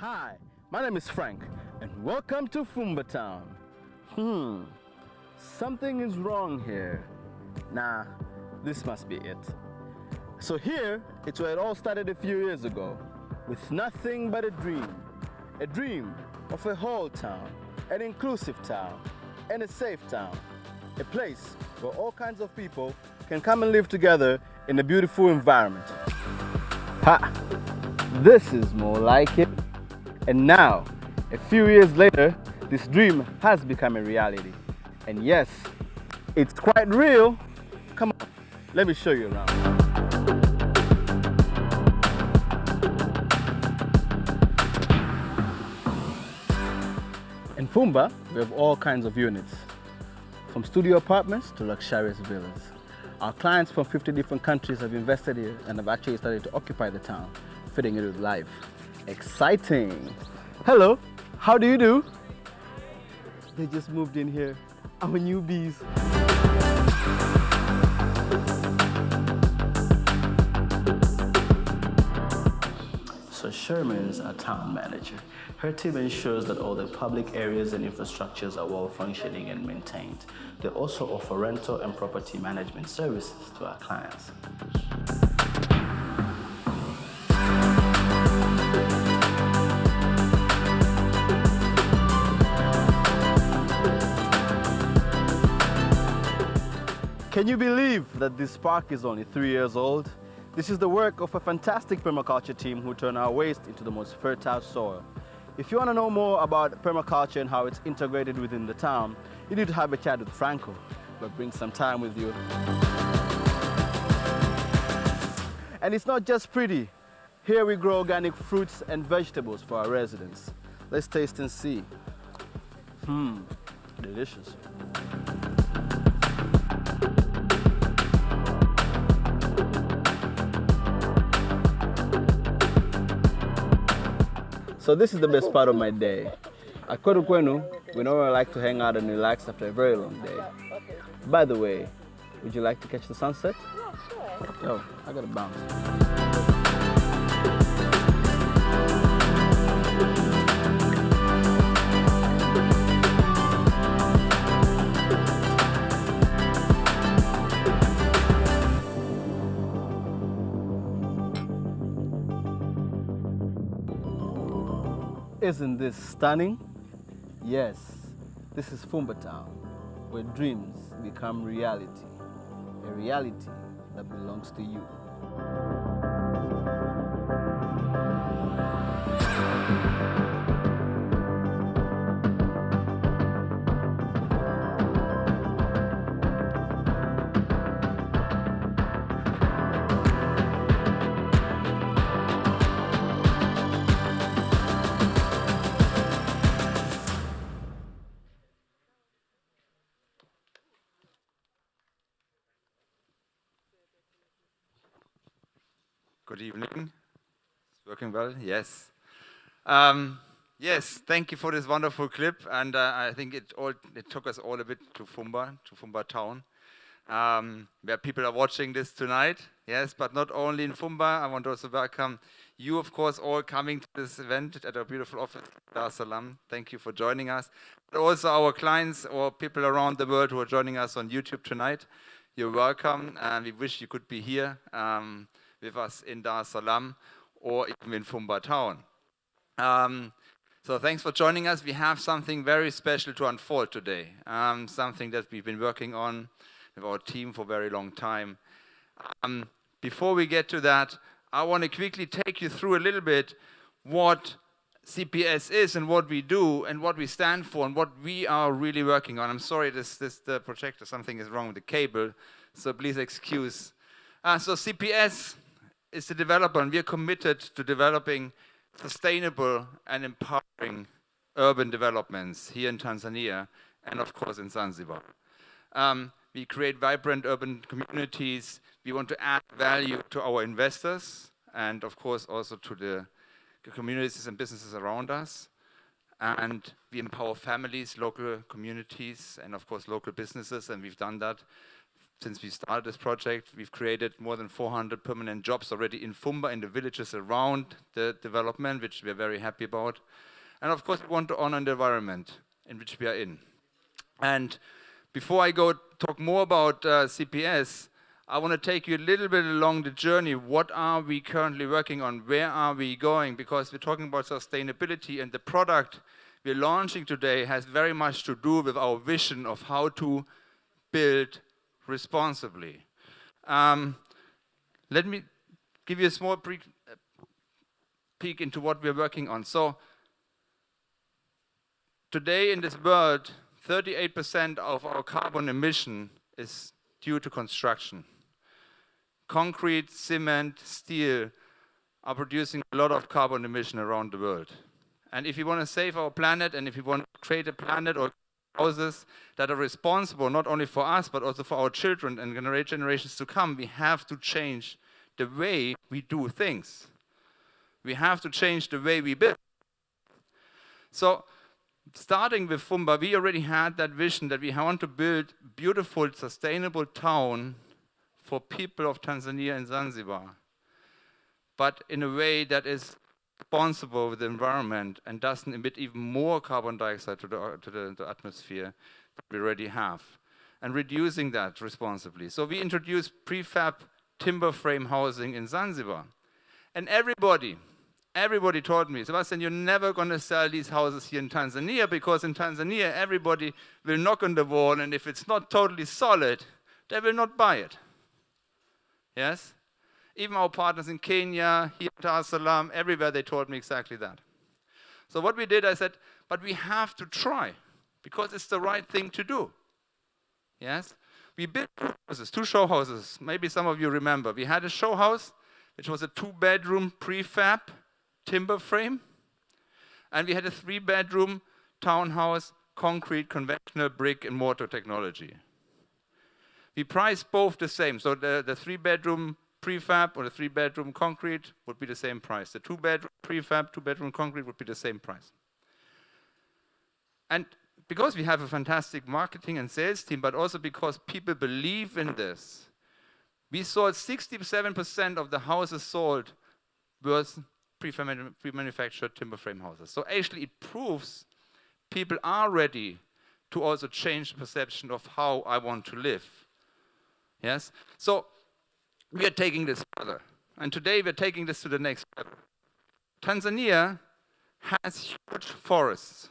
Hi, my name is Frank, and welcome to Fumba Town. Something is wrong here. Nah, this must be it. So here, it's where it all started a few years ago, with nothing but a dream of a whole town, an inclusive town, and a safe town, a place where all kinds of people can come and live together in a beautiful environment. Ha! This is more like it. And now, a few years later, this dream has become a reality. And yes, it's quite real. Come on, let me show you around. In Fumba, we have all kinds of units, from studio apartments to luxurious villas. Our clients from 50 different countries have invested here and have actually started to occupy the town, fitting it with life. Exciting! Hello, how do you do? They just moved in here, our newbies. So Sherman is our town manager. Her team ensures that all the public areas and infrastructures are well functioning and maintained. They also offer rental and property management services to our clients. Can you believe that this park is only 3 years old? This is the work of a fantastic permaculture team who turn our waste into the most fertile soil. If you want to know more about permaculture and how it's integrated within the town, you need to have a chat with Franco, but bring some time with you. And it's not just pretty. Here we grow organic fruits and vegetables for our residents. Let's taste and see. Delicious. So this is the best part of my day. At Kwetu Kwenu, we normally like to hang out and relax after a very long day. By the way, would you like to catch the sunset? Yeah, sure. Yo, I gotta bounce. Isn't this stunning? Yes, this is Fumba Town, where dreams become reality, a reality that belongs to you. Good evening. It's working well? Yes. Yes, thank you for this wonderful clip. And I think it took us all a bit to Fumba Town, where people are watching this tonight. Yes, but not only in Fumba. I want to also welcome you, of course, all coming to this event at our beautiful office, Dar es Salaam. Thank you for joining us. But also our clients or people around the world who are joining us on YouTube tonight. You're welcome, and we wish you could be here with us in Dar es Salaam or even in Fumba Town. So thanks for joining us. We have something very special to unfold today, something that we've been working on with our team for a very long time. Before we get to that, I want to quickly take you through a little bit what CPS is and what we do and what we stand for and what we are really working on. I'm sorry, the projector, something is wrong with the cable, so please excuse. So CPS is the developer, and we are committed to developing sustainable and empowering urban developments here in Tanzania and, of course, in Zanzibar. We create vibrant urban communities. We want to add value to our investors and, of course, also to the communities and businesses around us. And we empower families, local communities, and, of course, local businesses, and we've done that since we started this project, we've created more than 400 permanent jobs already in Fumba, in the villages around the development, which we are very happy about. And of course, we want to honor the environment in which we are in. And before I go talk more about CPS, I want to take you a little bit along the journey. What are we currently working on? Where are we going? Because we're talking about sustainability, and the product we're launching today has very much to do with our vision of how to build responsibly. Let me give you a small peek into what we're working on. So today in this world, 38% of our carbon emission is due to construction. Concrete, cement, steel are producing a lot of carbon emission around the world. And if we want to save our planet, and if we want to create a planet or houses that are responsible not only for us, but also for our children and generations to come, we have to change the way we do things. We have to change the way we build. So, starting with Fumba, we already had that vision that we want to build beautiful, sustainable town for people of Tanzania and Zanzibar, but in a way that is responsible with the environment and doesn't emit even more carbon dioxide to the atmosphere that we already have, and reducing that responsibly. So we introduced prefab timber frame housing in Zanzibar. And everybody told me, Sebastian, you're never going to sell these houses here in Tanzania, because in Tanzania everybody will knock on the wall, and if it's not totally solid, they will not buy it. Yes? Even our partners in Kenya, here in Dar es Salaam, everywhere, they told me exactly that. So what we did, I said, but we have to try, because it's the right thing to do. Yes? We built two show houses. Maybe some of you remember. We had a show house, which was a 2-bedroom prefab timber frame, and we had a 3-bedroom townhouse, concrete, conventional brick and mortar technology. We priced both the same. So the 3-bedroom prefab or the 3-bedroom concrete would be the same price. The 2-bedroom prefab, 2-bedroom concrete would be the same price. And because we have a fantastic marketing and sales team, but also because people believe in this, we sold 67% of the houses sold was pre-manufactured timber frame houses. So actually it proves people are ready to also change the perception of how I want to live. Yes? So we are taking this further. And today we're taking this to the next level. Tanzania has huge forests.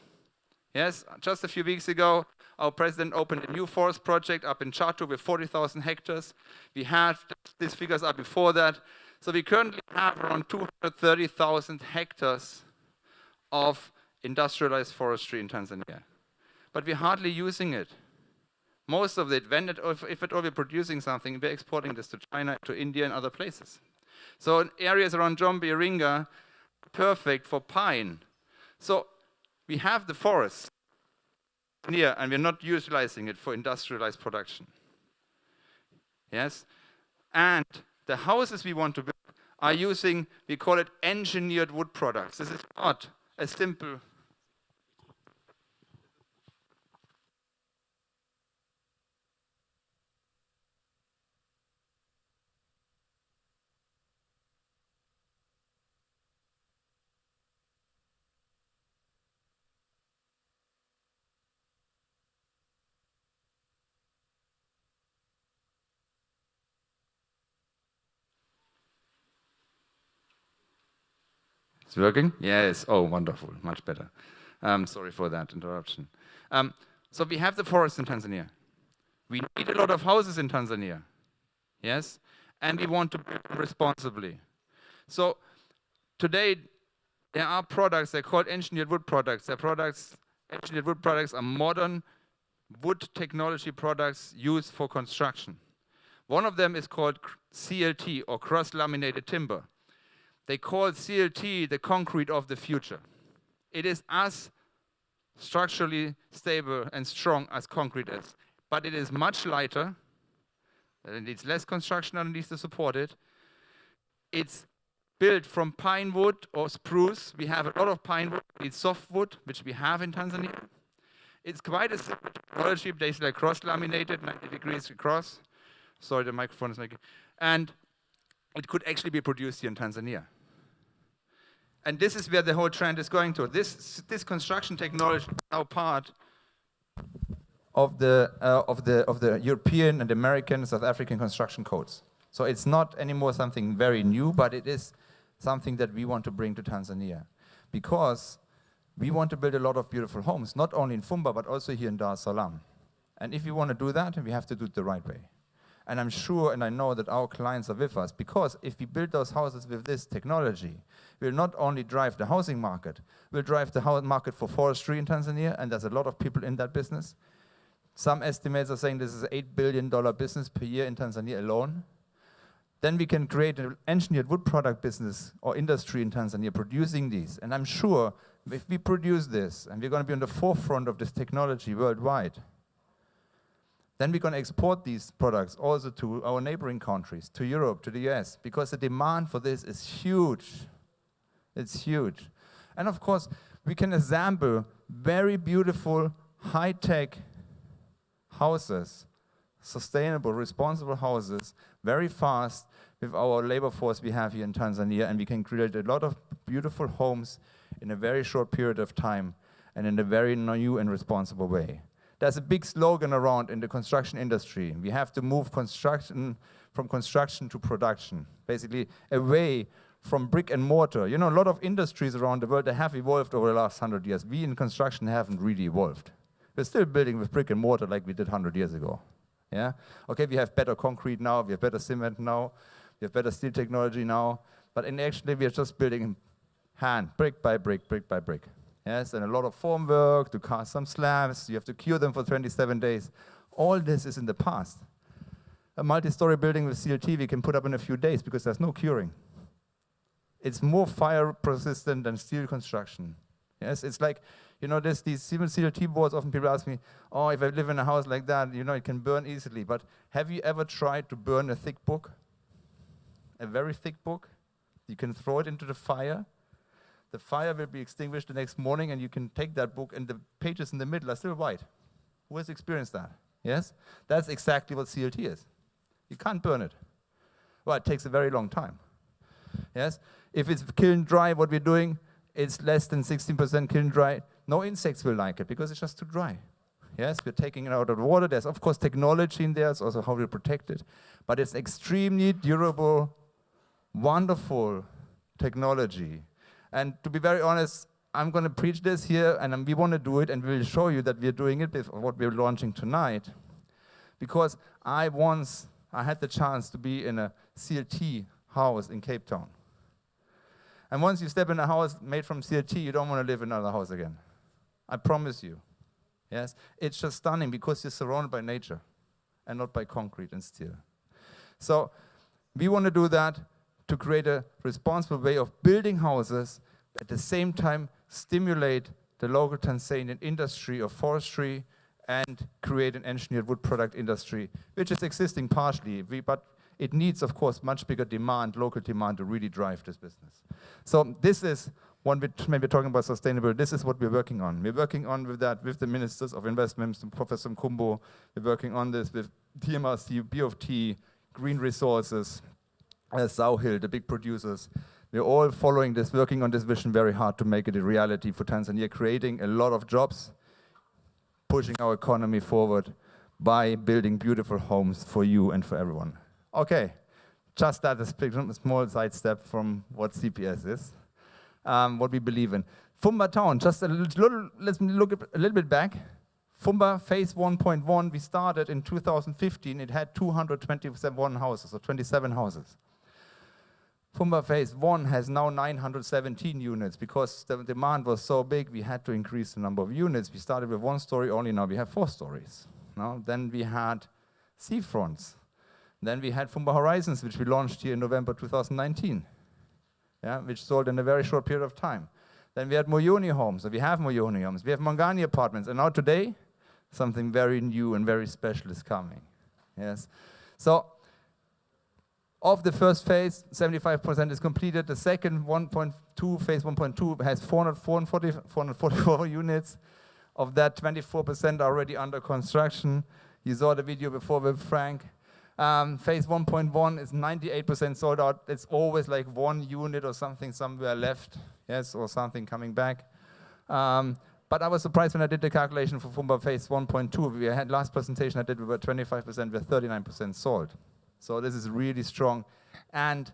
Yes, just a few weeks ago, our president opened a new forest project up in Chato with 40,000 hectares. We had, these figures are before that. So we currently have around 230,000 hectares of industrialized forestry in Tanzania. But we're hardly using it. Most of it, if at all we're producing something, we're exporting this to China, to India, and other places. So in areas around Jombe, Iringa, perfect for pine. So we have the forest here, and we're not utilizing it for industrialized production. Yes? And the houses we want to build are using, we call it engineered wood products. This is not a simple... It's working? Yes. Oh, wonderful. Much better. Sorry for that interruption. So we have the forest in Tanzania. We need a lot of houses in Tanzania. Yes? And we want to build responsibly. So today, there are products, they're called engineered wood products. Engineered wood products are modern wood technology products used for construction. One of them is called CLT, or cross-laminated timber. They call CLT the concrete of the future. It is as structurally stable and strong as concrete is, but it is much lighter. It needs less construction underneath to support it. It's built from pine wood or spruce. We have a lot of pine wood. It's softwood, which we have in Tanzania. It's quite a simple technology, basically cross-laminated, 90 degrees across. Sorry, the microphone is making. And it could actually be produced here in Tanzania. And this is where the whole trend is going to. This construction technology is now part of the European and American, South African construction codes. So it's not anymore something very new, but it is something that we want to bring to Tanzania. Because we want to build a lot of beautiful homes, not only in Fumba, but also here in Dar es Salaam. And if we want to do that, we have to do it the right way. And I'm sure and I know that our clients are with us, because if we build those houses with this technology, we'll not only drive the housing market, we'll drive the market for forestry in Tanzania, and there's a lot of people in that business. Some estimates are saying this is an $8 billion business per year in Tanzania alone. Then we can create an engineered wood product business or industry in Tanzania producing these. And I'm sure if we produce this, and we're going to be on the forefront of this technology worldwide, then we're going to export these products also to our neighboring countries, to Europe, to the US, because the demand for this is huge. It's huge. And of course, we can assemble very beautiful, high-tech houses, sustainable, responsible houses, very fast with our labor force we have here in Tanzania, and we can create a lot of beautiful homes in a very short period of time and in a very new and responsible way. There's a big slogan around in the construction industry. We have to move construction from construction to production, basically away from brick and mortar. You know, a lot of industries around the world, they have evolved over the last 100 years. We in construction haven't really evolved. We're still building with brick and mortar like we did 100 years ago. Yeah? Okay, we have better concrete now, we have better cement now, we have better steel technology now, but actually we are just building hand, brick by brick, brick by brick. Yes, and a lot of form work to cast some slabs, you have to cure them for 27 days. All this is in the past. A multi-story building with CLT we can put up in a few days because there's no curing. It's more fire resistant than steel construction. Yes, it's like, you know, these CLT boards, often people ask me, oh, if I live in a house like that, you know, it can burn easily. But have you ever tried to burn a thick book? A very thick book? You can throw it into the fire. The fire will be extinguished the next morning, and you can take that book, and the pages in the middle are still white. Who has experienced that? Yes? That's exactly what CLT is. You can't burn it. Well, it takes a very long time. Yes? If it's kiln dry, what we're doing, it's less than 16% kiln dry. No insects will like it because it's just too dry. Yes, we're taking it out of the water. There's, of course, technology in there. It's also how we protect it. But it's extremely durable, wonderful technology. And to be very honest, I'm going to preach this here, and we want to do it, and we'll show you that we're doing it with what we're launching tonight. Because I had the chance to be in a CLT house in Cape Town. And once you step in a house made from CLT, you don't want to live in another house again. I promise you. Yes? It's just stunning because you're surrounded by nature and not by concrete and steel. So we want to do that to create a responsible way of building houses, at the same time stimulate the local Tanzanian industry of forestry and create an engineered wood product industry, which is existing partially, but it needs, of course, much bigger demand, local demand, to really drive this business. So this is, when we're talking about sustainability, this is what we're working on. We're working on with that with the ministers of investments, Professor Mkumbo. We're working on this with TMRC, BOFT, Green Resources, Sauhill, the big producers. We're all following this, working on this vision very hard to make it a reality for Tanzania, creating a lot of jobs, pushing our economy forward by building beautiful homes for you and for everyone. Okay, just that a small sidestep from what CPS is, what we believe in. Fumba Town, just let's look a little bit back. Fumba phase 1.1, we started in 2015. It had 227 houses, or 27 houses. Fumba phase 1 has now 917 units. Because the demand was so big, we had to increase the number of units. We started with 1 story only, now we have 4 stories. Then we had seafronts. Then we had Fumba Horizons, which we launched here in November 2019, which sold in a very short period of time. Then we had Moyoni homes, so we have Moyoni homes. We have Mangani apartments, and now today, something very new and very special is coming. Yes. So, of the first phase, 75% is completed. The second 1.2, phase 1.2, has 444 units. Of that, 24% are already under construction. You saw the video before with Frank. Phase 1.1 is 98% sold out. It's always like one unit or something somewhere left, yes, or something coming back. But I was surprised when I did the calculation for Fumba Phase 1.2. We had last presentation I did, we were 25%, we're 39% sold. So this is really strong. And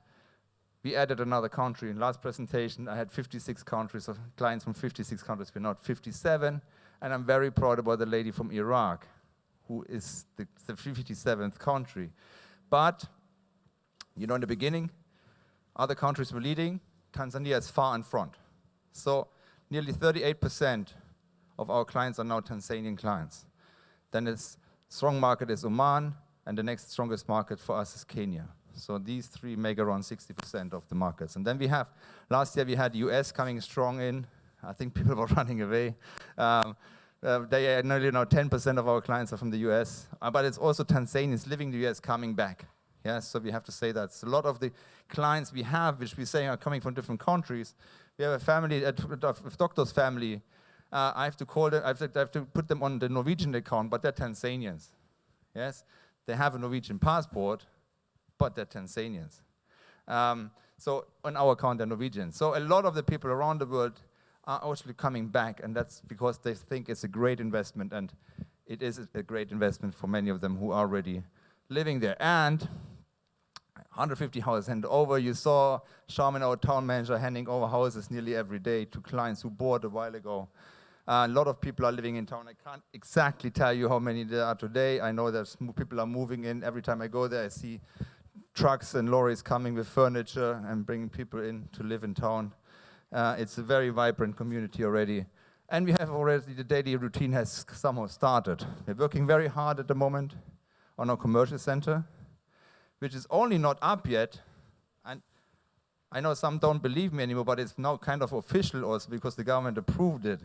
we added another country. In last presentation, I had 56 countries, of clients from 56 countries. We're now 57. And I'm very proud about the lady from Iraq, who is the 57th country. But, you know, in the beginning, other countries were leading. Tanzania is far in front. So nearly 38% of our clients are now Tanzanian clients. Then its strong market is Oman, and the next strongest market for us is Kenya. So these three make around 60% of the markets. And then we have, last year we had US coming strong in. I think people were running away. They are nearly now 10% of our clients are from the US, but it's also Tanzanians living in the US coming back. Yes, so we have to say that. So a lot of the clients we have, which we say are coming from different countries, we have a family, a doctor's family. I have to call them, I have to put them on the Norwegian account, but they're Tanzanians. Yes, they have a Norwegian passport, but they're Tanzanians. So on our account, they're Norwegian. So a lot of the people around the world are actually coming back, and that's because they think it's a great investment, and it is a great investment for many of them who are already living there. And 150 houses handed over. You saw Sharman, our town manager, handing over houses nearly every day to clients who bought a while ago. A lot of people are living in town. I can't exactly tell you how many there are today. I know that people are moving in. Every time I go there, I see trucks and lorries coming with furniture and bringing people in to live in town. It's a very vibrant community already. And we have already, the daily routine has somehow started. We're working very hard at the moment on our commercial center, which is only not up yet. And I know some don't believe me anymore, but it's now kind of official also because the government approved it.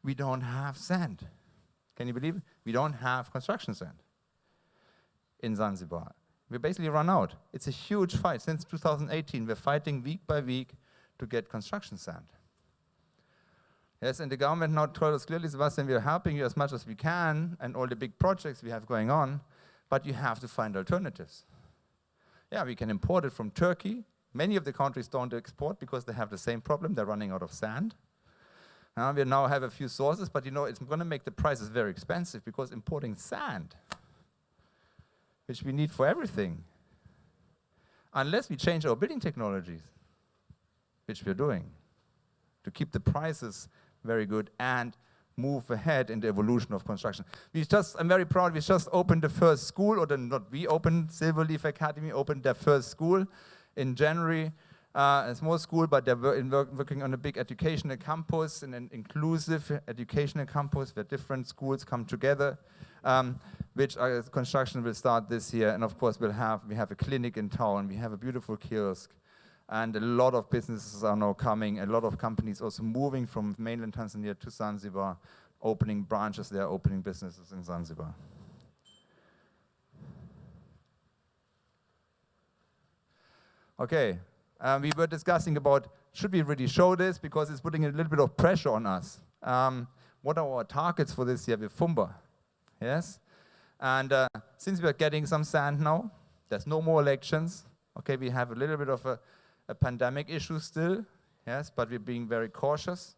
We don't have sand. Can you believe it? We don't have construction sand in Zanzibar. We basically run out. It's a huge fight. Since 2018, we're fighting week by week to get construction sand. Yes, and the government now told us clearly, Sebastian, we are helping you as much as we can and all the big projects we have going on, but you have to find alternatives. Yeah, we can import it from Turkey. Many of the countries don't export because they have the same problem. They're running out of sand. We now have a few sources, but you know, it's going to make the prices very expensive because importing sand, which we need for everything, unless we change our building technologies, which we're doing, to keep the prices very good and move ahead in the evolution of construction. I'm very proud, we just opened the first school, Silverleaf Academy opened their first school in January. A small school, but they're working on a big educational campus, and an inclusive educational campus where different schools come together, which construction will start this year. And of course, we have a clinic in town, we have a beautiful kiosk, and a lot of businesses are now coming, a lot of companies also moving from mainland Tanzania to Zanzibar, opening branches there, opening businesses in Zanzibar. Okay. We were discussing about, should we really show this, because it's putting a little bit of pressure on us. What are our targets for this year with Fumba? Yes? And since we're getting some sand now, there's no more elections. Okay, we have a little bit of a pandemic issue still, yes, but we're being very cautious.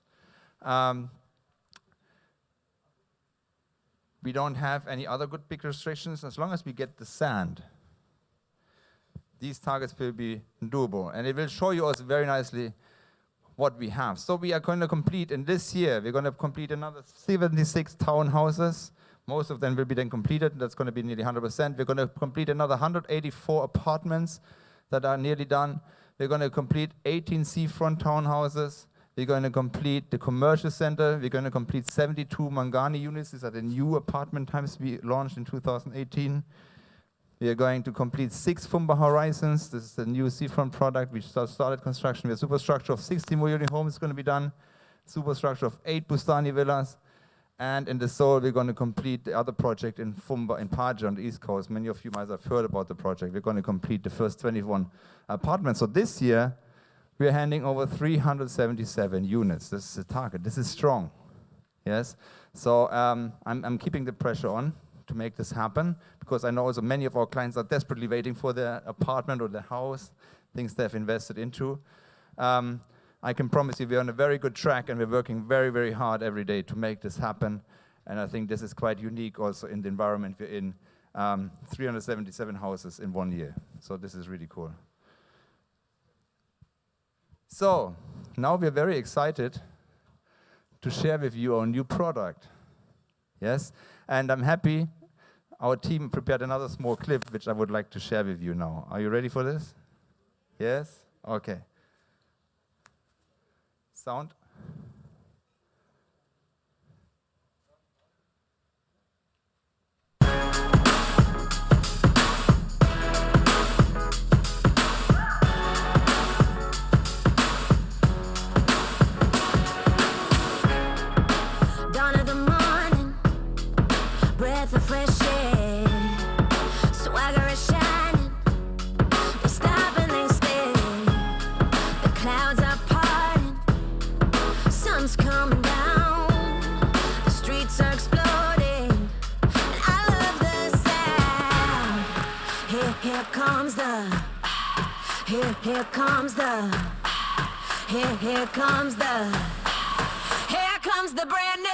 We don't have any other good big restrictions as long as we get the sand. These targets will be doable, and it will show you also very nicely what we have. So we are going to complete in this year, we're going to complete another 76 townhouses. Most of them will be then completed. That's going to be nearly 100%. We're going to complete another 184 apartments that are nearly done. We're going to complete 18 seafront townhouses. We're going to complete the commercial center. We're going to complete 72 Mangani units. These are the new apartment types we launched in 2018. We are going to complete 6 Fumba Horizons. This is the new seafront product. We started construction. We have superstructure of 60 more unit homes is going to be done. Superstructure of 8 Bustani villas. And in the Seoul, we're going to complete the other project in Fumba, in Paje on the East Coast. Many of you might have heard about the project. We're going to complete the first 21 apartments. So this year, we're handing over 377 units. This is the target. This is strong. Yes. So I'm keeping the pressure on. to make this happen, because I know also many of our clients are desperately waiting for their apartment or their house, things they've invested into. I can promise you we're on a very good track, and we're working very, very hard every day to make this happen. And I think this is quite unique also in the environment we're in. 377 houses in 1 year. So this is really cool. So now we're very excited to share with you our new product. Yes? And I'm happy our team prepared another small clip which I would like to share with you now. Are you ready for this? Yes? Okay. Sound? The fresh air, swagger is shining. They stop and they stare. The clouds are parting, sun's coming down. The streets are exploding, and I love the sound. Here comes the. Here comes the. Here comes the. Here comes the brand new.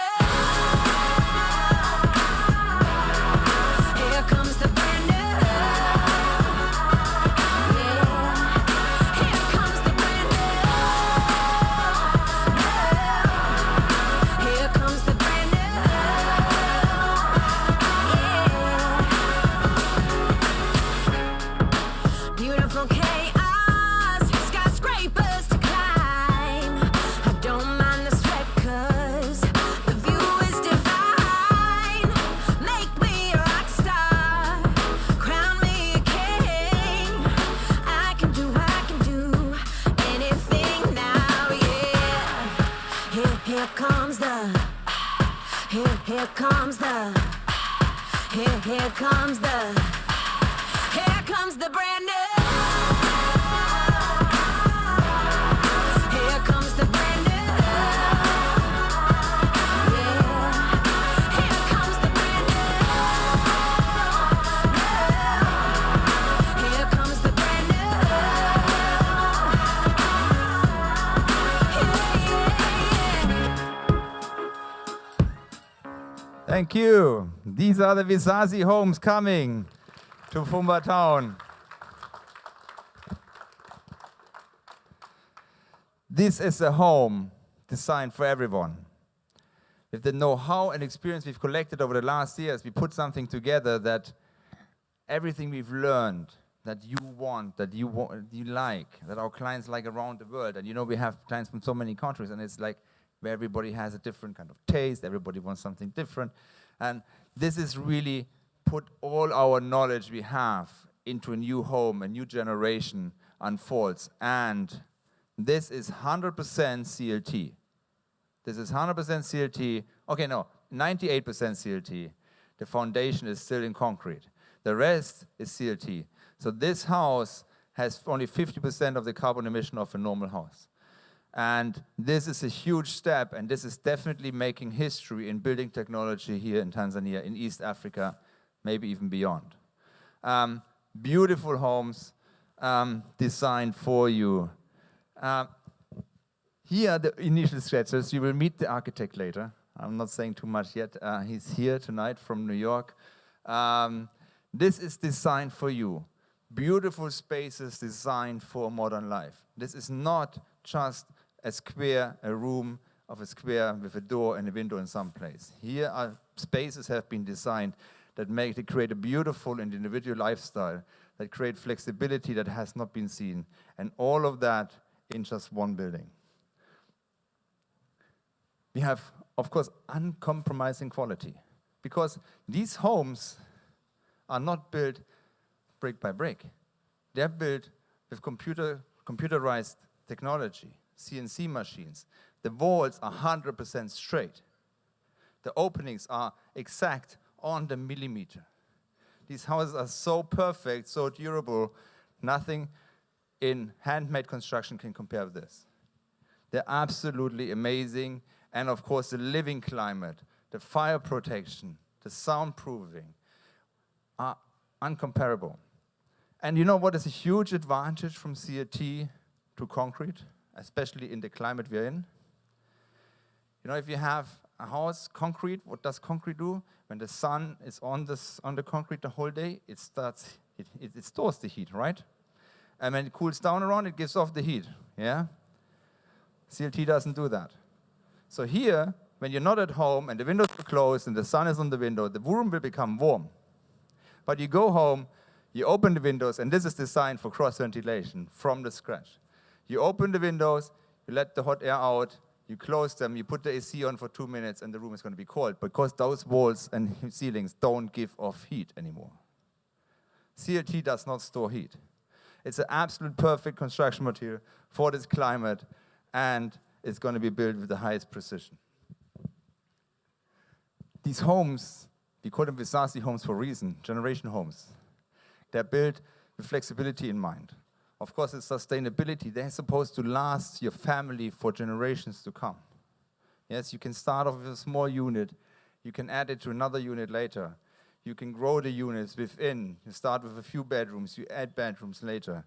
Here comes the, here comes the, here comes the brand new. Here comes the brand new. Yeah. Here comes the brand new. Here comes the brand new. Thank you. These are the Visazi homes coming to Fumba Town. This is a home designed for everyone. With the know-how and experience we've collected over the last years, we put something together that everything we've learned, that you want, you like, that our clients like around the world. And you know, we have clients from so many countries, and it's like where everybody has a different kind of taste, everybody wants something different. And this is really put all our knowledge we have into a new home, a new generation unfolds. And this is 100% CLT. This is 100% CLT. Okay, no, 98% CLT. The foundation is still in concrete. The rest is CLT. So this house has only 50% of the carbon emission of a normal house. And this is a huge step, and this is definitely making history in building technology here in Tanzania, in East Africa, maybe even beyond. Beautiful homes designed for you. Here are the initial sketches. You will meet the architect later. I'm not saying too much yet. He's here tonight from New York. This is designed for you. Beautiful spaces designed for modern life. This is not just a square, a room of a square with a door and a window in some place. Here are spaces have been designed that create a beautiful and individual lifestyle, that create flexibility that has not been seen, and all of that in just one building. We have, of course, uncompromising quality, because these homes are not built brick by brick. They're built with computerized technology, CNC machines. The walls are 100% straight. The openings are exact on the millimeter. These houses are so perfect, so durable, nothing in handmade construction can compare with this. They're absolutely amazing. And of course, the living climate, the fire protection, the soundproofing, are uncomparable. And you know what is a huge advantage from CLT to concrete, especially in the climate we're in? You know, if you have a house, concrete, what does concrete do? When the sun is on the concrete the whole day, it stores the heat, right? And when it cools down around, it gives off the heat, yeah? CLT doesn't do that. So here, when you're not at home and the windows are closed and the sun is on the window, the room will become warm. But you go home, you open the windows, and this is designed for cross-ventilation from the scratch. You open the windows, you let the hot air out, you close them, you put the AC on for 2 minutes, and the room is going to be cold because those walls and ceilings don't give off heat anymore. CLT does not store heat. It's an absolute perfect construction material for this climate, and it's going to be built with the highest precision. These homes, we call them Visazi homes for a reason, generation homes. They're built with flexibility in mind. Of course, it's sustainability. They're supposed to last your family for generations to come. Yes, you can start off with a small unit. You can add it to another unit later. You can grow the units within. You start with a few bedrooms. You add bedrooms later.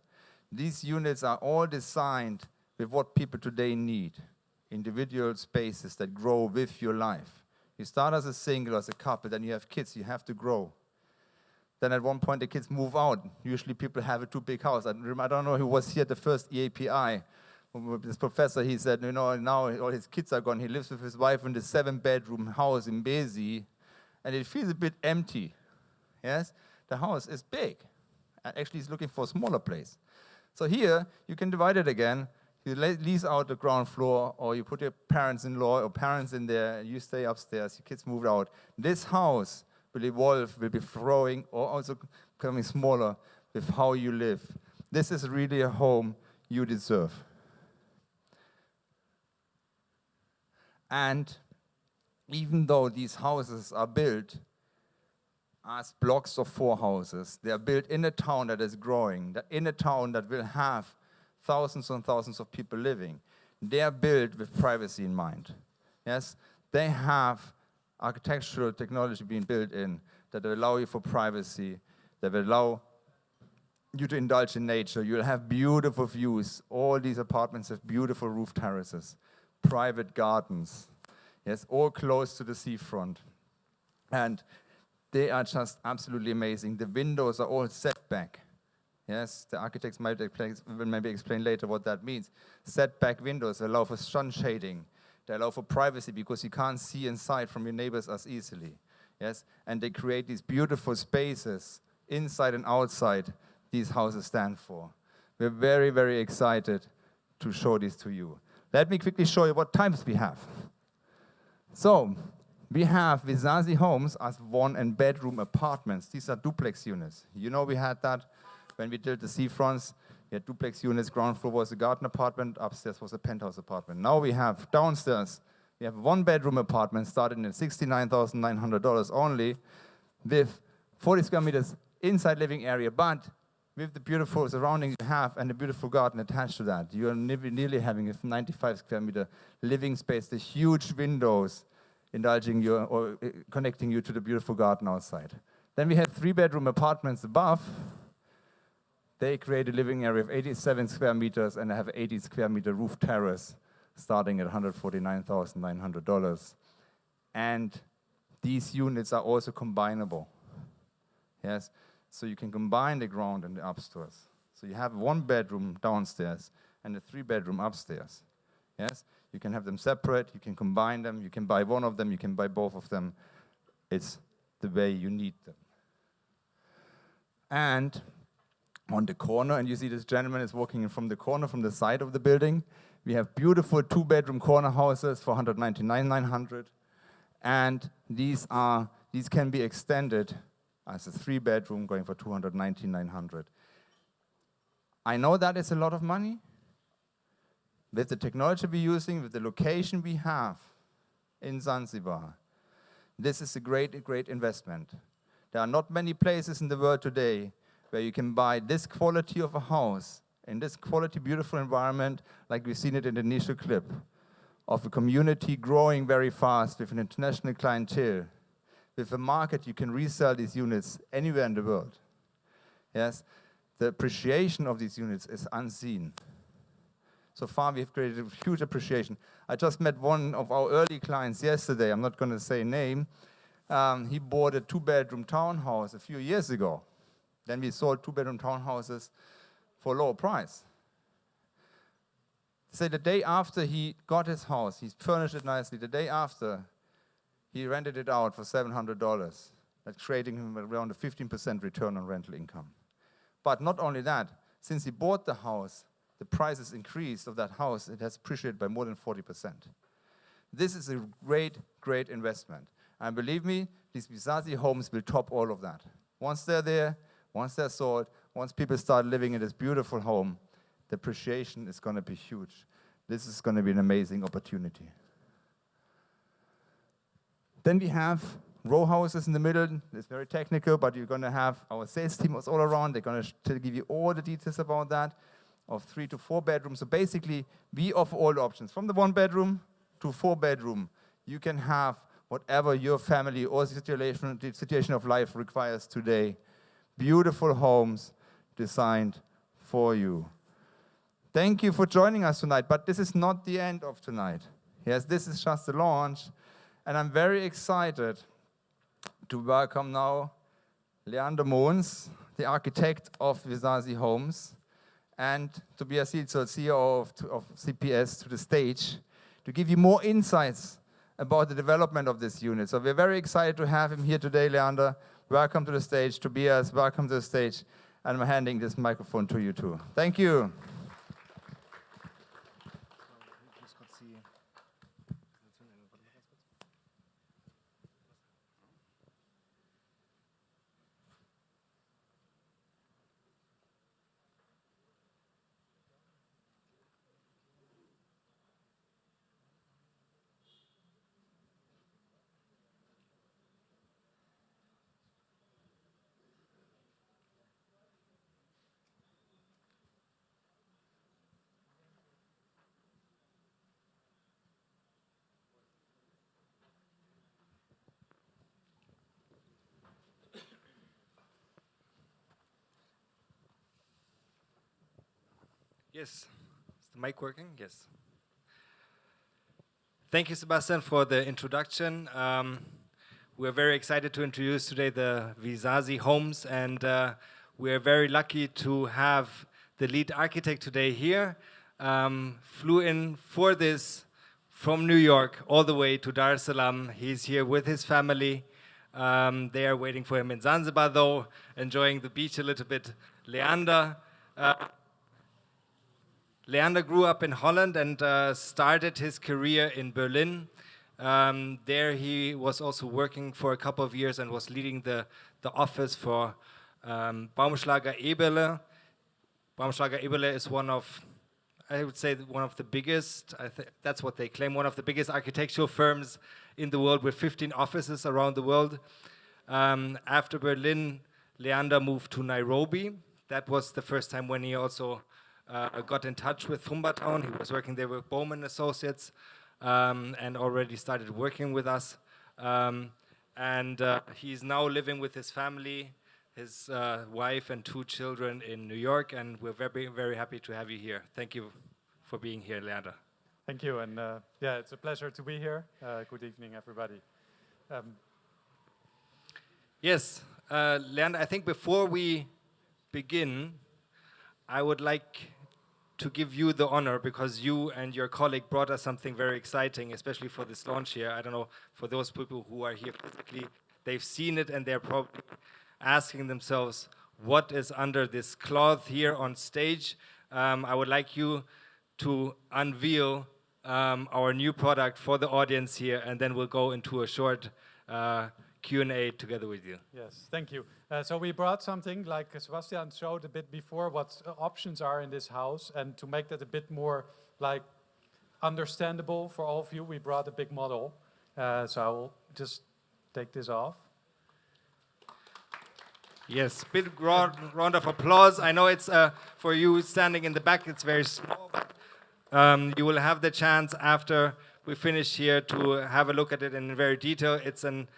These units are all designed with what people today need. Individual spaces that grow with your life. You start as a single, as a couple, then you have kids, you have to grow. Then at one point the kids move out. Usually people have a too big house. I don't know who was here at the first EAPI. This professor, he said, you know, now all his kids are gone. He lives with his wife in the 7-bedroom house in Bezi, and it feels a bit empty. Yes? The house is big. And actually he's looking for a smaller place. So here, you can divide it again. You lease out the ground floor, or you put your parents-in-law or parents in there, you stay upstairs, your kids moved out. This house will evolve, will be growing, or also becoming smaller with how you live. This is really a home you deserve. And even though these houses are built as blocks of 4 houses, they are built in a town that is growing, in a town that will have thousands and thousands of people living. They are built with privacy in mind. Yes, they have architectural technology being built in that will allow you for privacy, that will allow you to indulge in nature. You'll have beautiful views. All these apartments have beautiful roof terraces, private gardens, yes, all close to the seafront. And they are just absolutely amazing. The windows are all set back. Yes, the architects will maybe explain later what that means. Setback windows allow for sun shading. They allow for privacy because you can't see inside from your neighbors as easily. Yes, and they create these beautiful spaces inside and outside these houses stand for. We're very, very excited to show this to you. Let me quickly show you what types we have. So, we have Visazi homes as 1 and bedroom apartments. These are duplex units. You know we had that when we did the seafronts. We had duplex units. Ground floor was a garden apartment. Upstairs was a penthouse apartment. Now we have downstairs, we have 1-bedroom apartment starting at $69,900 only with 40 square meters inside living area, but with the beautiful surroundings you have and the beautiful garden attached to that. You are nearly having a 95 square meter living space, the huge windows indulging you or connecting you to the beautiful garden outside. Then we have 3-bedroom apartments above. They create a living area of 87 square meters and have an 80 square meter roof terrace starting at $149,900. And these units are also combinable. Yes, so you can combine the ground and the upstairs. So you have 1-bedroom downstairs and a 3-bedroom upstairs. Yes, you can have them separate, you can combine them, you can buy one of them, you can buy both of them. It's the way you need them. And on the corner, and you see this gentleman is walking in from the corner, from the side of the building. We have beautiful 2-bedroom corner houses for $199,900, and these can be extended as a 3-bedroom going for $219,900. I know that is a lot of money. With the technology we're using, with the location we have in Zanzibar, this is a great, great investment. There are not many places in the world today where you can buy this quality of a house in this quality, beautiful environment, like we've seen it in the initial clip, of a community growing very fast with an international clientele, with the market, you can resell these units anywhere in the world. Yes, the appreciation of these units is unseen. So far, we've created a huge appreciation. I just met one of our early clients yesterday. I'm not going to say name. He bought a 2-bedroom townhouse a few years ago. Then we sold 2-bedroom townhouses for a lower price. Say the day after he got his house, he furnished it nicely. The day after, he rented it out for $700. That's creating him around a 15% return on rental income. But not only that, since he bought the house, the prices increased of that house. It has appreciated by more than 40%. This is a great, great investment. And believe me, these Visazi homes will top all of that. Once they're there, once they're sold, once people start living in this beautiful home, the appreciation is going to be huge. This is going to be an amazing opportunity. Then we have row houses in the middle. It's very technical, but you're going to have our sales team all around. They're going to give you all the details about that, of 3 to 4 bedrooms. So basically, we offer all the options. From the 1-bedroom to 4-bedroom, you can have whatever your family or situation of life requires today. Beautiful homes designed for you. Thank you for joining us tonight, but this is not the end of tonight. Yes, this is just the launch, and I'm very excited to welcome now Leander Mons, the architect of Visazi Homes, and Tobias Sietzel, CEO of CPS, to the stage to give you more insights about the development of this unit. So we're very excited to have him here today, Leander. Welcome to the stage. Tobias, welcome to the stage. And I'm handing this microphone to you too. Thank you. Yes. Is the mic working? Yes. Thank you, Sebastian, for the introduction. We're very excited to introduce today the Visazi Homes, and we're very lucky to have the lead architect today here. Flew in for this from New York all the way to Dar es Salaam. He's here with his family. They are waiting for him in Zanzibar, though, enjoying the beach a little bit. Leander grew up in Holland and started his career in Berlin. There he was also working for a couple of years and was leading the office for Baumschlager Eberle. Baumschlager Eberle is one of, I would say, one of the biggest, that's what they claim, one of the biggest architectural firms in the world with 15 offices around the world. After Berlin, Leander moved to Nairobi. That was the first time when he also got in touch with Fumba Town. He was working there with Bowman Associates and already started working with us. He's now living with his family, his wife and 2 children in New York, and we're very, very happy to have you here. Thank you for being here, Leander. Thank you, and yeah, it's a pleasure to be here. Good evening, everybody. Yes, Leander, I think before we begin, I would like to give you the honor, because you and your colleague brought us something very exciting, especially for this launch here. I don't know, for those people who are here physically, they've seen it and they're probably asking themselves, what is under this cloth here on stage? I would like you to unveil our new product for the audience here, and then we'll go into a short Q&A together with you. Yes, thank you. So we brought something, like Sebastian showed a bit before, what options are in this house, and to make that a bit more like understandable for all of you, we brought a big model. So I will just take this off. Yes, big round of applause. I know it's for you standing in the back, it's very small, but you will have the chance after we finish here to have a look at it in very detail. It's an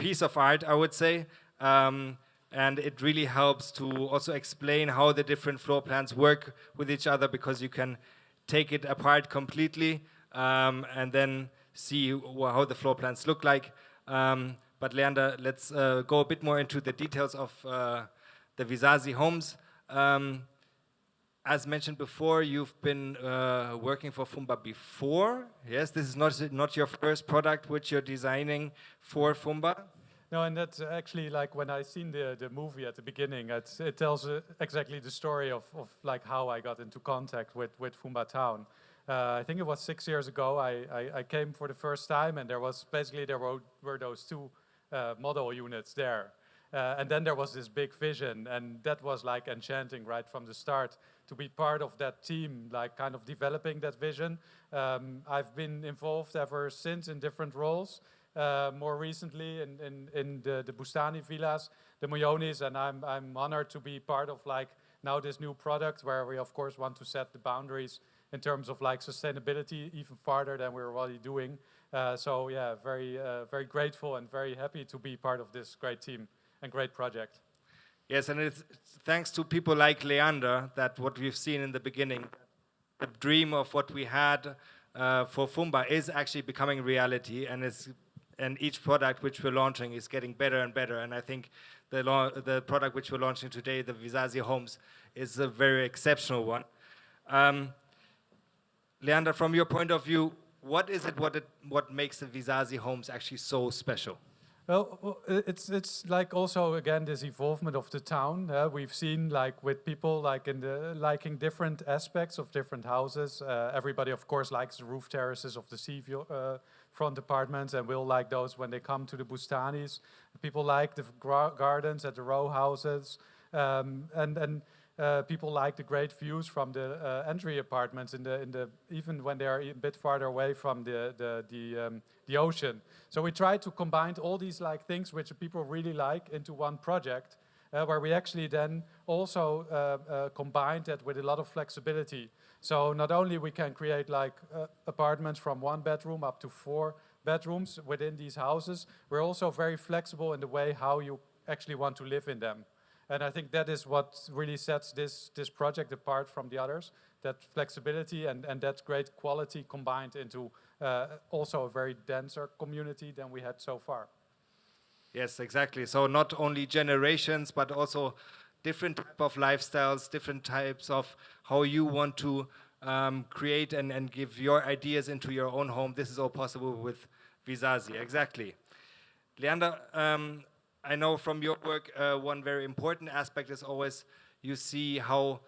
piece of art, I would say. And it really helps to also explain how the different floor plans work with each other, because you can take it apart completely and then see how the floor plans look like. But Leander, let's go a bit more into the details of the Visazi homes. As mentioned before, you've been working for Fumba before. Yes, this is not your first product which you're designing for Fumba. No, and that's actually like when I seen the movie at the beginning, it tells exactly the story of like how I got into contact with Fumba Town. I think it was 6 years ago. I came for the first time, and there were those two model units there. And then there was this big vision, and that was like enchanting right from the start to be part of that team, like kind of developing that vision. I've been involved ever since in different roles. More recently in the Bustani villas, the Moyonis, and I'm honored to be part of like now this new product where we of course want to set the boundaries in terms of like sustainability even farther than we're already doing. So yeah, very grateful and very happy to be part of this great team and great project. Yes, and it's thanks to people like Leander that what we've seen in the beginning, the dream of what we had for Fumba is actually becoming reality, and each product which we're launching is getting better and better. And I think the product which we're launching today, the Visazi Homes, is a very exceptional one. Leander, from your point of view, what makes the Visazi Homes actually so special? Well, it's like also again this evolvement of the town. We've seen like with people like liking different aspects of different houses. Everybody of course likes the roof terraces of the sea front apartments, and will like those when they come to the Bustanis. People like the gardens at the row houses, and people like the great views from the entry apartments even when they are a bit farther away from the ocean. So we try to combine all these like things which people really like into one project, where we actually then also combine that with a lot of flexibility. So not only we can create like apartments from 1 bedroom up to 4 bedrooms within these houses, we're also very flexible in the way how you actually want to live in them. And I think that is what really sets this project apart from the others, that flexibility and that great quality combined into also a very denser community than we had so far. Yes, exactly. So not only generations, but also different type of lifestyles, different types of how you want to create and give your ideas into your own home. This is all possible with Visazi, exactly. Leander, I know from your work, one very important aspect is always you see how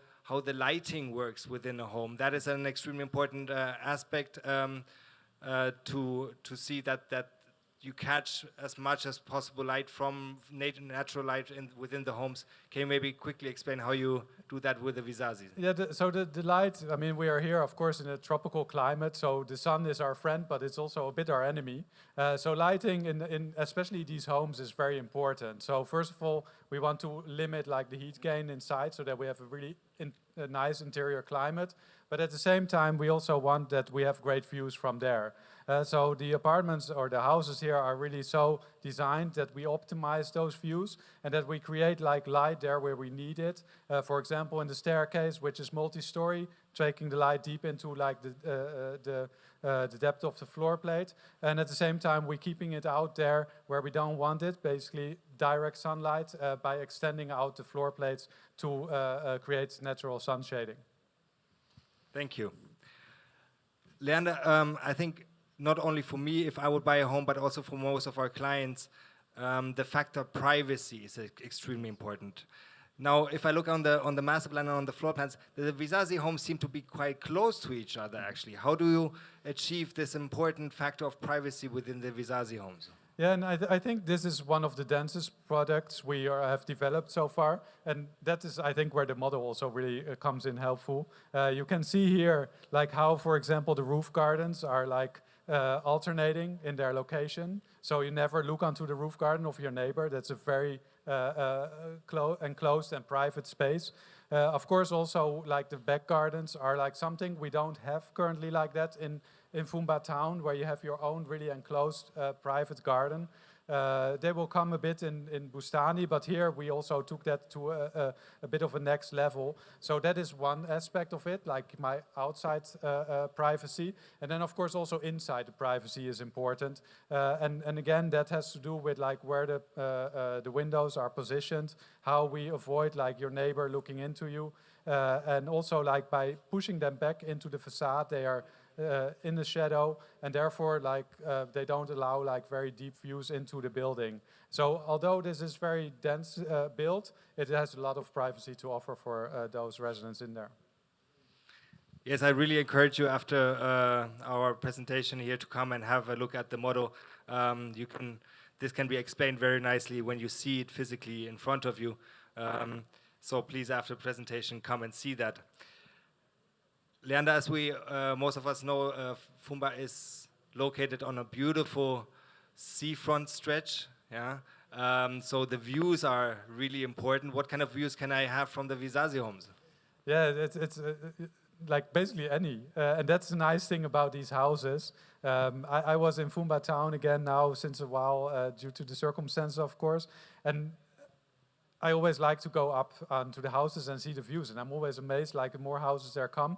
the lighting works within a home. That is an extremely important aspect to see that you catch as much as possible light from natural light within the homes. Can you maybe quickly explain how you do that with the Visazi? Yeah, so the light, I mean, we are here, of course, in a tropical climate, so the sun is our friend, but it's also a bit our enemy. So lighting in especially these homes is very important. So first of all, we want to limit like the heat gain inside so that we have a really a nice interior climate. But at the same time, we also want that we have great views from there. So the apartments or the houses here are really so designed that we optimize those views and that we create like light there where we need it. For example, in the staircase, which is multi-story, taking the light deep into like the depth of the floor plate. And at the same time, we're keeping it out there where we don't want it, basically direct sunlight by extending out the floor plates to create natural sun shading. Thank you. Leander, I think not only for me, if I would buy a home, but also for most of our clients, the factor privacy is extremely important. Now, if I look on the master plan and on the floor plans, the Visazi homes seem to be quite close to each other, actually. How do you achieve this important factor of privacy within the Visazi homes? Yeah, and I think this is one of the densest products we have developed so far, and that is, I think, where the model also really comes in helpful. You can see here, like how, for example, the roof gardens are like alternating in their location, so you never look onto the roof garden of your neighbor. That's a very enclosed and private space. Of course, also like the back gardens are like something we don't have currently like that in Fumba Town, where you have your own really enclosed private garden. They will come a bit in Bustani, but here we also took that to a bit of a next level. So that is one aspect of it, like my outside privacy. And then of course also inside the privacy is important. And again, that has to do with like where the windows are positioned, how we avoid like your neighbor looking into you. And also like by pushing them back into the facade, they are in the shadow, and therefore like they don't allow like very deep views into the building. So although this is very dense built, it has a lot of privacy to offer for those residents in there. Yes, I really encourage you after our presentation here to come and have a look at the model. This can be explained very nicely when you see it physically in front of you. So please, after the presentation, come and see that. Leander, as we most of us know, Fumba is located on a beautiful seafront stretch. Yeah, so the views are really important. What kind of views can I have from the Visazi homes? Yeah, it's like basically any, and that's the nice thing about these houses. I was in Fumba Town again now since a while due to the circumstances, of course, and I always like to go up to the houses and see the views, and I'm always amazed, like the more houses there come,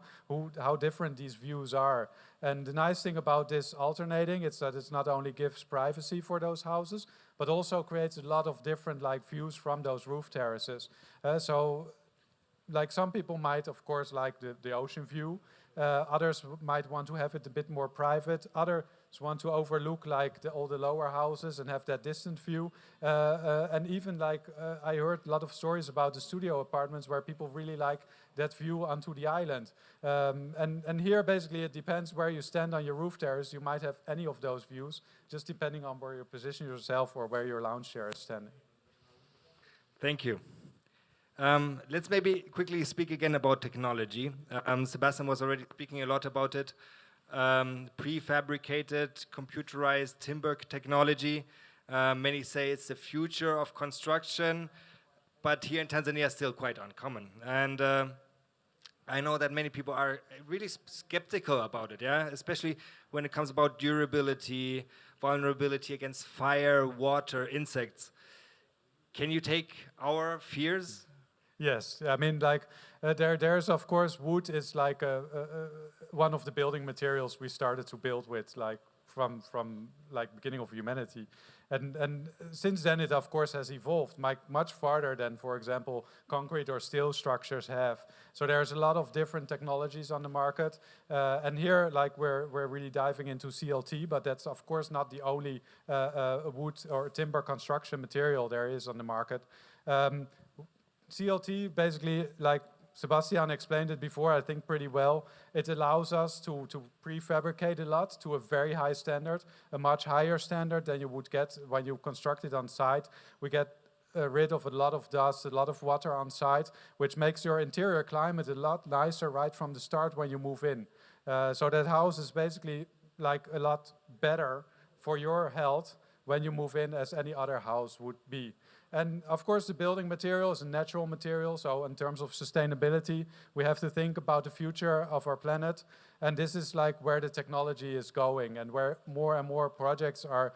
how different these views are. And the nice thing about this alternating is that it not only gives privacy for those houses, but also creates a lot of different like views from those roof terraces. So like some people might, of course, like the ocean view. Others might want to have it a bit more private. Others want to overlook like all the lower houses and have that distant view. And even like I heard a lot of stories about the studio apartments where people really like that view onto the island. And here basically it depends where you stand on your roof terrace. You might have any of those views, just depending on where you position yourself or where your lounge chair is standing. Thank you. Let's maybe quickly speak again about technology. Sebastian was already speaking a lot about it. Prefabricated, computerized timber technology. Many say it's the future of construction, but here in Tanzania it's still quite uncommon. And I know that many people are really skeptical about it, yeah? Especially when it comes about durability, vulnerability against fire, water, insects. Can you take our fears? Yes, I mean, like there's of course wood is like one of the building materials we started to build with, like from like beginning of humanity, and since then it of course has evolved much farther than, for example, concrete or steel structures have. So there's a lot of different technologies on the market, and here like we're really diving into CLT, but that's of course not the only wood or timber construction material there is on the market. CLT, basically, like Sebastian explained it before, I think pretty well. It allows us to prefabricate a lot to a very high standard, a much higher standard than you would get when you construct it on site. We get rid of a lot of dust, a lot of water on site, which makes your interior climate a lot nicer right from the start when you move in. So that house is basically like a lot better for your health when you move in as any other house would be. And of course, the building material is a natural material. So in terms of sustainability, we have to think about the future of our planet. And this is like where the technology is going and where more and more projects are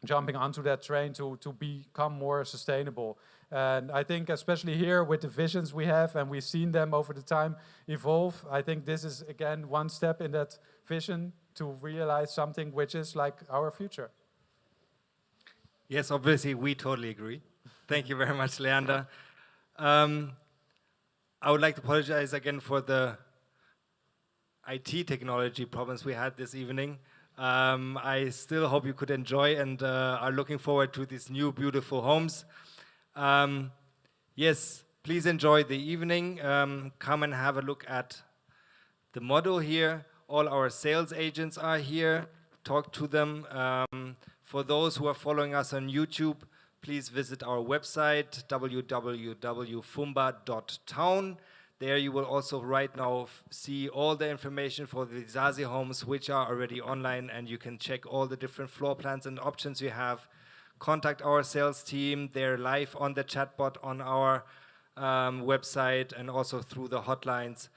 jumping onto that train to become more sustainable. And I think especially here with the visions we have, and we've seen them over the time evolve, I think this is again one step in that vision to realize something which is like our future. Yes, obviously, we totally agree. Thank you very much, Leander. I would like to apologize again for the IT technology problems we had this evening. I still hope you could enjoy and are looking forward to these new beautiful homes. Yes, please enjoy the evening. Come and have a look at the model here. All our sales agents are here. Talk to them. For those who are following us on YouTube, please visit our website, www.fumba.town. There you will also right now see all the information for the Zazi homes, which are already online, and you can check all the different floor plans and options you have. Contact our sales team. They're live on the chatbot on our website and also through the hotlines.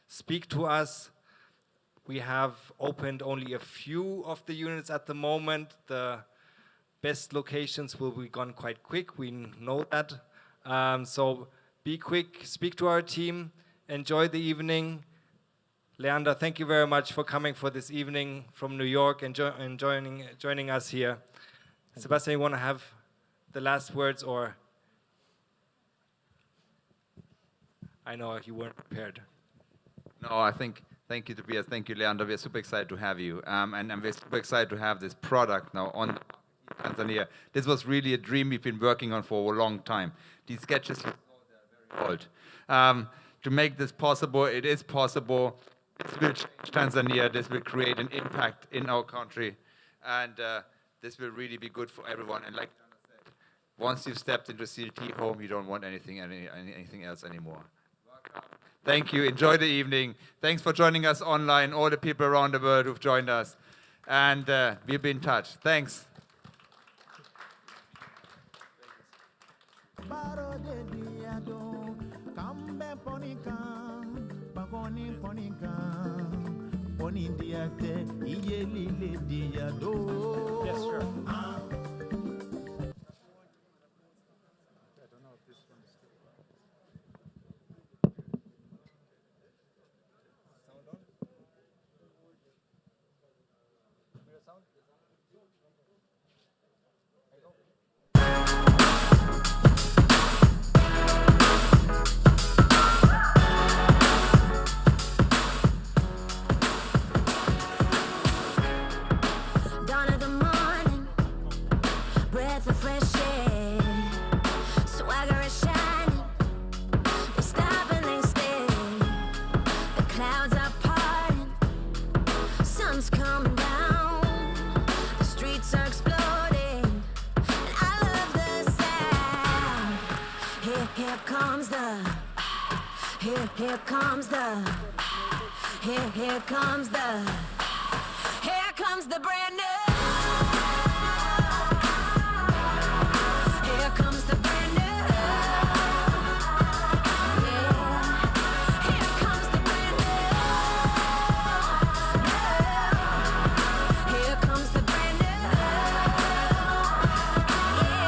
Speak to us. We have opened only a few of the units at the moment. The best locations will be gone quite quick. We know that. So be quick, speak to our team, enjoy the evening. Leander, thank you very much for coming for this evening from New York and joining us here. Sebastian, you want to have the last words, or? I know you weren't prepared. No, I think, thank you, Tobias. Thank you, Leander. We're super excited to have you. And we're super excited to have this product now on Tanzania. This was really a dream we've been working on for a long time. These sketches, you know, they're very old. To make this possible, it is possible. This will change Tanzania. This will create an impact in our country. And this will really be good for everyone. And like Jana said, once you've stepped into CLT home, you don't want anything else anymore. Thank you. Enjoy the evening. Thanks for joining us online, all the people around the world who've joined us. And we'll be in touch. Thanks. Yes, sure. Dawn of the morning, breath of fresh air, swagger is shining. They stop and they stare. The clouds are parting, sun's coming down. The streets are exploding, and I love the sound. Here comes the. Here comes the. Here comes the. Here comes the brand new. Here comes the brand new. Yeah. Here comes the brand new. Here comes the brand new. Yeah.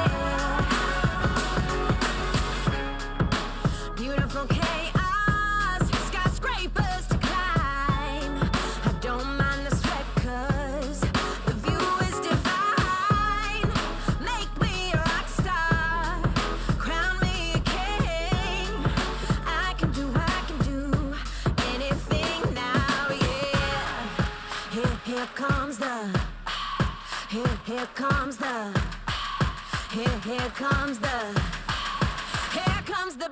Beautiful chaos, skyscrapers to climb. I don't mind the sweat 'cause the view is divine. Make me a rock star, crown me a king. I can do anything now, yeah. Here comes the. Here comes the. Here comes the. Here comes the.